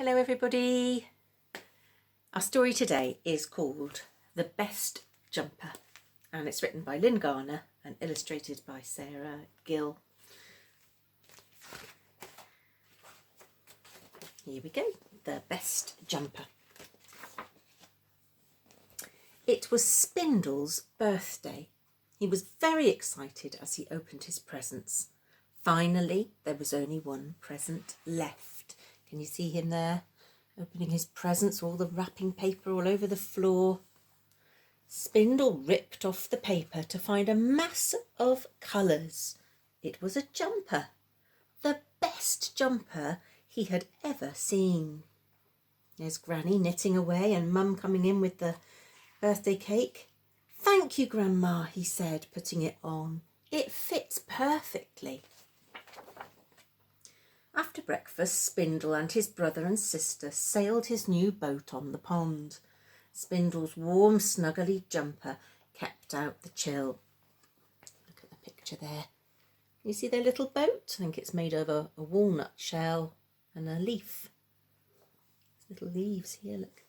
Hello everybody. Our story today is called The Best Jumper and it's written by Lynn Garner and illustrated by Sarah Gill. Here we go, The Best Jumper. It was Spindle's birthday. He was very excited as he opened his presents. Finally, there was only one present left. Can you see him there? Opening his presents, all the wrapping paper all over the floor. Spindle ripped off the paper to find a mass of colours. It was a jumper. The best jumper he had ever seen. There's Granny knitting away and Mum coming in with the birthday cake. "Thank you, Grandma," he said, putting it on. "It fits perfectly." After breakfast, Spindle and his brother and sister sailed his new boat on the pond. Spindle's warm, snuggly jumper kept out the chill. Look at the picture there. You see their little boat? I think it's made of a walnut shell and a leaf. Little leaves here, look.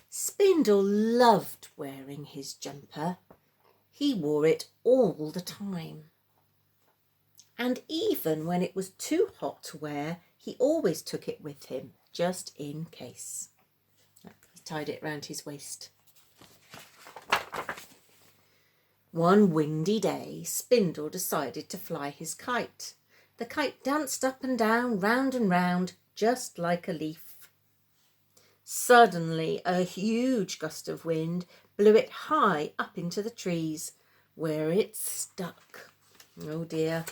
Spindle loved wearing his jumper. He wore it all the time. And even when it was too hot to wear, he always took it with him, just in case. He tied it round his waist. One windy day, Spindle decided to fly his kite. The kite danced up and down, round and round, just like a leaf. Suddenly, a huge gust of wind blew it high up into the trees, where it stuck. Oh dear.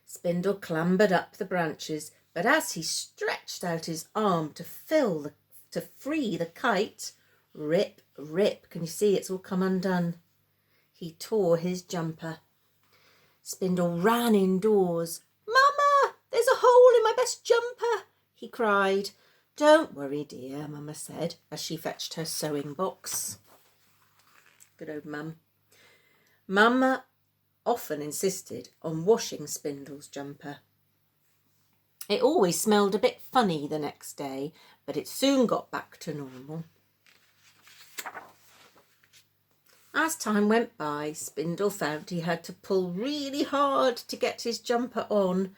Spindle clambered up the branches, but as he stretched out his arm to free the kite, rip, rip, can you see it's all come undone? He tore his jumper. Spindle ran indoors. "Mama, there's a hole in my best jumper," he cried. "Don't worry, dear," Mama said as she fetched her sewing box. Good old Mum. Mama often insisted on washing Spindle's jumper. It always smelled a bit funny the next day, but it soon got back to normal. As time went by, Spindle found he had to pull really hard to get his jumper on.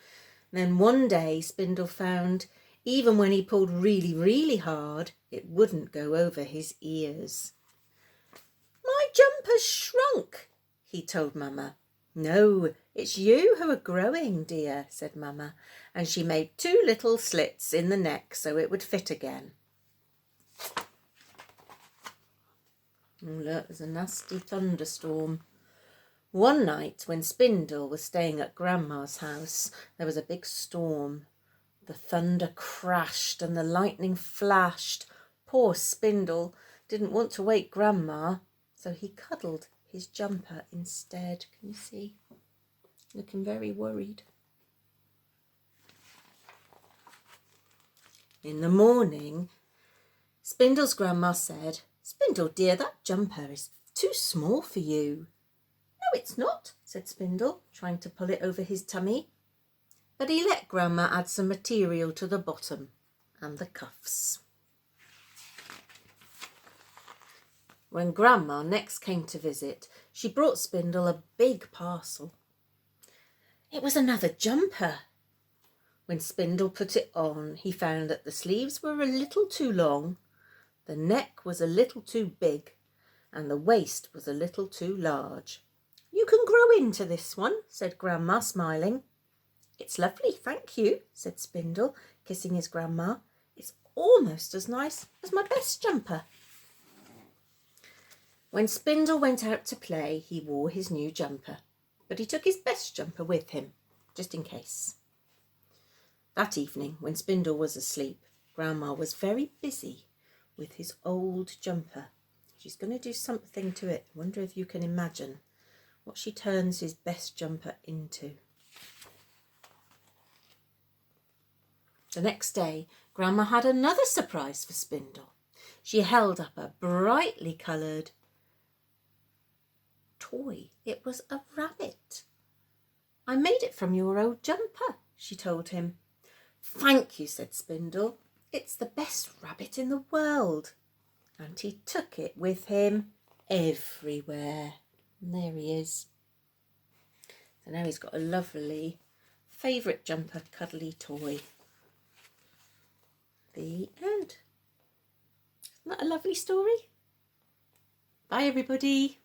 Then one day Spindle found even when he pulled really, really hard, it wouldn't go over his ears. "My jumper's shrunk," he told Mama. "No, it's you who are growing, dear," said Mama, and she made 2 little slits in the neck so it would fit again. Oh, look, there's a nasty thunderstorm. One night when Spindle was staying at Grandma's house, there was a big storm. The thunder crashed and the lightning flashed. Poor Spindle didn't want to wake Grandma, so he cuddled his jumper instead. Can you see? Looking very worried. In the morning, Spindle's grandma said, "Spindle dear, that jumper is too small for you." "No, it's not," said Spindle, trying to pull it over his tummy. But he let Grandma add some material to the bottom and the cuffs. When Grandma next came to visit, she brought Spindle a big parcel. It was another jumper. When Spindle put it on, he found that the sleeves were a little too long, the neck was a little too big, and the waist was a little too large. "You can grow into this one," said Grandma, smiling. "It's lovely, thank you," said Spindle, kissing his grandma. "It's almost as nice as my best jumper." When Spindle went out to play, he wore his new jumper, but he took his best jumper with him, just in case. That evening, when Spindle was asleep, Grandma was very busy with his old jumper. She's going to do something to it. I wonder if you can imagine what she turns his best jumper into. The next day, Grandma had another surprise for Spindle. She held up a brightly coloured toy. It was a rabbit. "I made it from your old jumper," she told him. Thank you, said Spindle. It's the best rabbit in the world. And he took it with him everywhere. And there he is. So now he's got a lovely favourite jumper cuddly toy. The end. Isn't that a lovely story? Bye everybody.